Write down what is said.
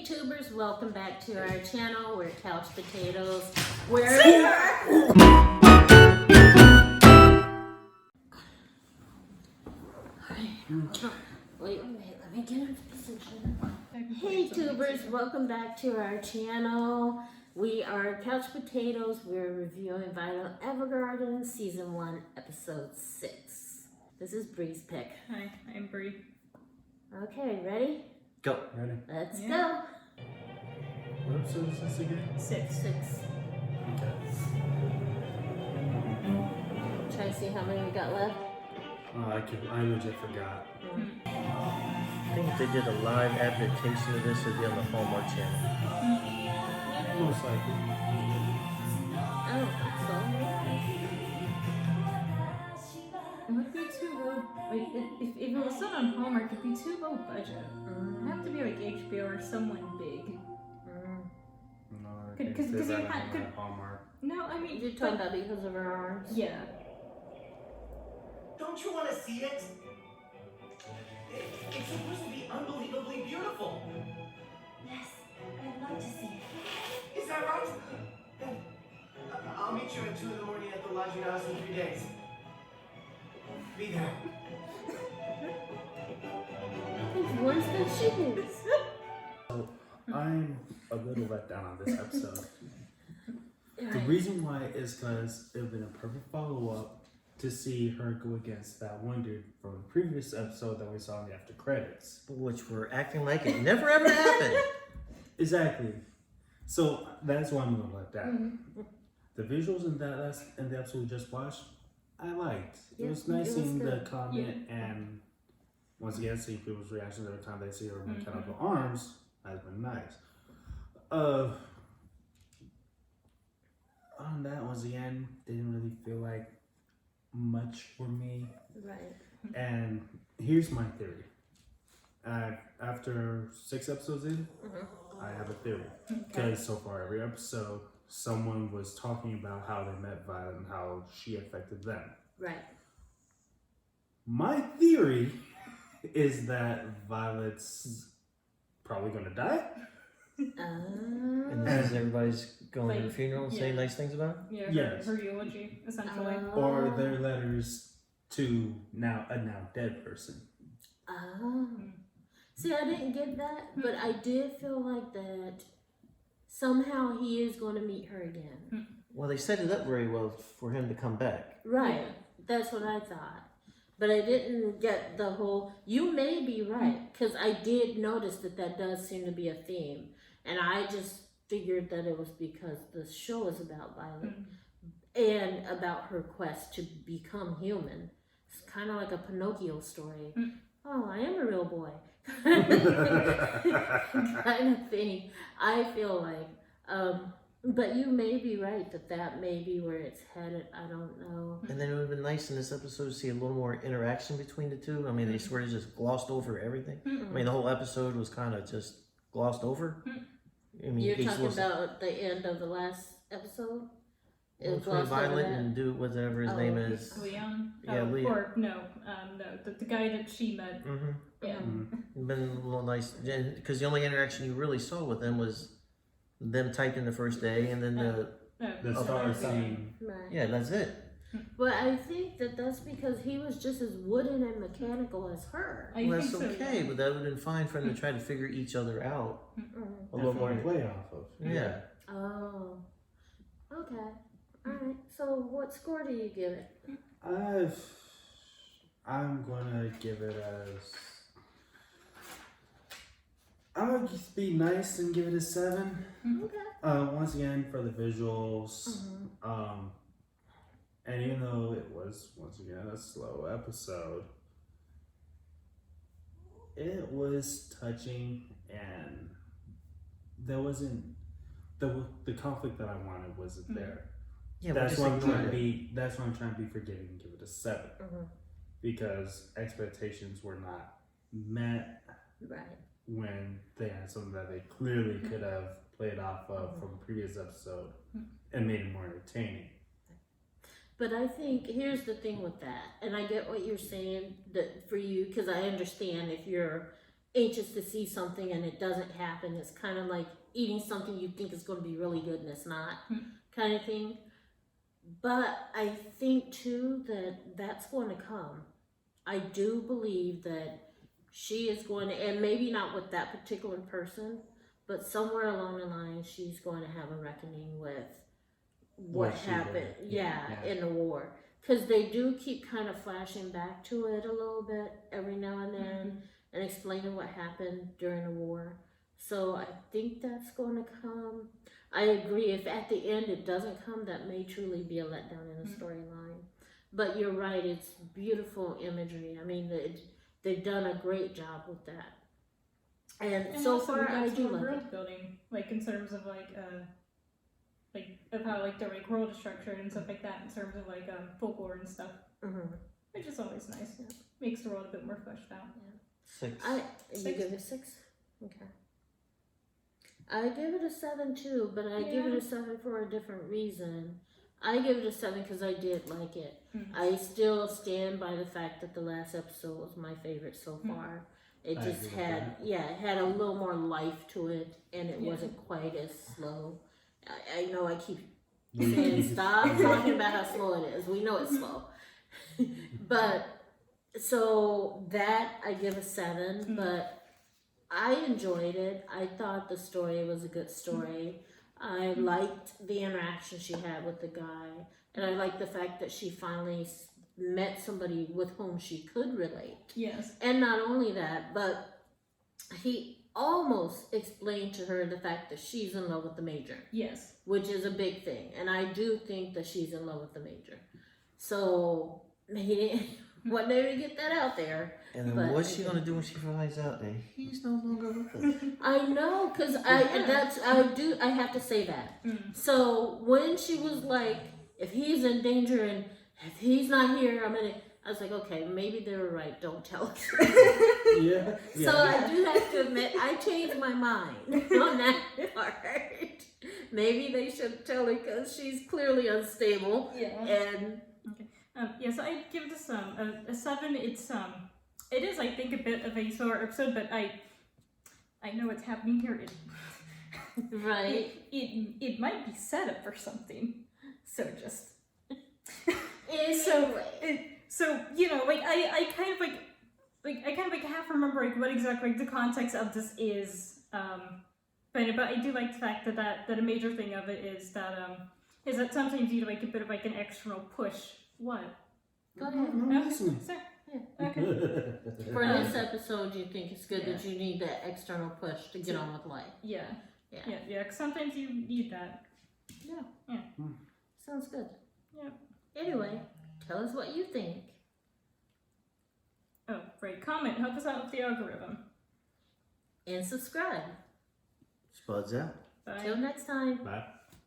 Hey tubers, welcome back to our channel. We're Couch Potatoes. Wait a minute, let me get into position. Hey tubers, welcome back to our channel. We are Couch Potatoes. We're reviewing Vinyl Evergarden Season 1, Episode 6. This is Bri's pick. Hi, I'm Bri. Okay, ready? Go. Ready? Let's go. What episode is this again? 6. Okay. Try to see how many we got left. I legit forgot. I think if they did a live adaptation of this, it'd be on the Hallmark channel. Most likely. I don't think so. It would be too low. Like, if it was done on Hallmark, it'd be too low budget. It'd have to be like HBO or someone big. No, I Could- think 'cause they you ran had- it on Hallmark. No, I mean, You're talking about because of her arms? yeah. Don't you want to see it? It's supposed to be unbelievably beautiful. Yes, I'd love to see it. Is that right? Then I'll meet you at 2 in the morning at the lodging house in 3 days. Be there. It's worse than she is. So I'm a little let down on this episode. The Right. reason why is because it would have been a perfect follow-up to see her go against that one dude from the previous episode that we saw in the after credits. Which we're acting like it never ever happened. Exactly. So that's why I'm a little let down. The visuals in the episode we just watched, I liked. It Yeah, was nice it was seeing the good. comment and once again seeing people's reactions every time they see her mechanical arms has been nice. On that, once again, didn't really feel like much for me. Right. And here's my theory. After 6 episodes in, I have a theory. Because so far, every episode, someone was talking about how they met Violet and how she affected them. Right. My theory is that Violet's probably going to die. And this is everybody's going to the Like, funeral and saying yeah. nice things about it? Yeah, Yes. her eulogy, essentially. Or their letters to a now dead person. Oh. See, I didn't get that, but I did feel like that somehow he is going to meet her again. Well, they set it up very well for him to come back. Right. Yeah. That's what I thought. But I didn't get the whole, you may be right, because I did notice that does seem to be a theme. And I just figured that it was because the show is about Violet and about her quest to become human. It's kind of like a Pinocchio story. Oh, I am a real boy. kind of thing. I feel like. But you may be right that may be where it's headed. I don't know. And then it would have been nice in this episode to see a little more interaction between the two. I mean, they sort of just glossed over everything. I mean, the whole episode was kind of just glossed over. I mean, You're he talking was- about the end of the last episode? It was between glossed over Violet that? and dude, whatever his Oh, name is. Leon? Yeah, Oh, Leon. Or, no, the guy that she met. Mm-hmm. Yeah. Been a little nice, because the only interaction you really saw with them was them typing the first day, and then Oh, The so star there's- scene. Right. yeah, that's it. But I think that's because he was just as wooden and mechanical as her. I Well, think that's so, okay, yeah. but that would have been fine for them to try to figure each other out a little more. play off of. Yeah. Oh. Okay. Alright. So what score do you give it? I'm gonna give it as. I'm gonna just be nice and give it a 7. Okay. Once again for the visuals. And even though it was once again a slow episode, it was touching and there wasn't the conflict that I wanted wasn't there. Yeah, That's we're why I'm just trying to ignoring it. be. That's why I'm trying to be forgiving and give it a 7 because expectations were not met Right. when they had something that they clearly could have played off of from a previous episode and made it more entertaining. But I think here's the thing with that, and I get what you're saying that for you, because I understand if you're anxious to see something and it doesn't happen. It's kind of like eating something you think is going to be really good and it's not, kind of thing. But I think too that that's going to come. I do believe that she is going to, and maybe not with that particular person, but somewhere along the line, she's going to have a reckoning with what What she happened, did. yeah, Yeah. in the war. Because they do keep kind of flashing back to it a little bit every now and then and explaining what happened during the war. So I think that's going to come. I agree. If at the end it doesn't come, that may truly be a letdown in the storyline. But you're right. It's beautiful imagery. I mean, they've done a great job with that. And so also far, I that's do more like it. world building, like in terms of like of how like the like world is structured and stuff like that, in terms of like folklore and stuff, which is always nice. Makes the world a bit more fleshed out. 6. You Six. give it a 6? Okay. I give it a 7 too, but I give it a 7 for a different reason. I give it a 7 because I did like it. I still stand by the fact that the last episode was my favorite so far. It I just agree with had, it had a little more life to it, and it wasn't quite as slow. I know I keep saying stop talking about how slow it is. We know it's slow. But, so that I give a 7, but I enjoyed it. I thought the story was a good story. I liked the interaction she had with the guy, and I liked the fact that she finally met somebody with whom she could relate. Yes. And not only that, but he almost explained to her the fact that she's in love with the major. Yes. Which is a big thing, and I do think that she's in love with the major. So he didn't want her to get that out there. And then but what's she gonna do when she finds out that he's no longer with us? I know, cause I have to say that. So when she was like, if he's in danger and if he's not here, I was like, okay, maybe they were right. Don't tell us. Yeah. So I do have to admit, I changed my mind on that part. Maybe they should tell her because she's clearly unstable. Yeah. And So I give this a 7. It is, I think, a bit of a slower episode, but I know what's happening here. right. It might be set up for something. So just Anyway. so you know, like I kind of half remember like what exactly like the context of this is. But I do like the fact that a major thing of it is that sometimes you need like a bit of like an external push. What? Go ahead. I'm listening. Sir. Yeah. Okay. For this episode, you think it's good that you need that external push to get on with life. Yeah. Yeah. Yeah. 'Cause sometimes you need that. Yeah. Yeah. Sounds good. Yeah. Anyway, tell us what you think. Oh, right. Comment. Help us out with the algorithm. And subscribe. Spuds out. Bye. Till next time. Bye.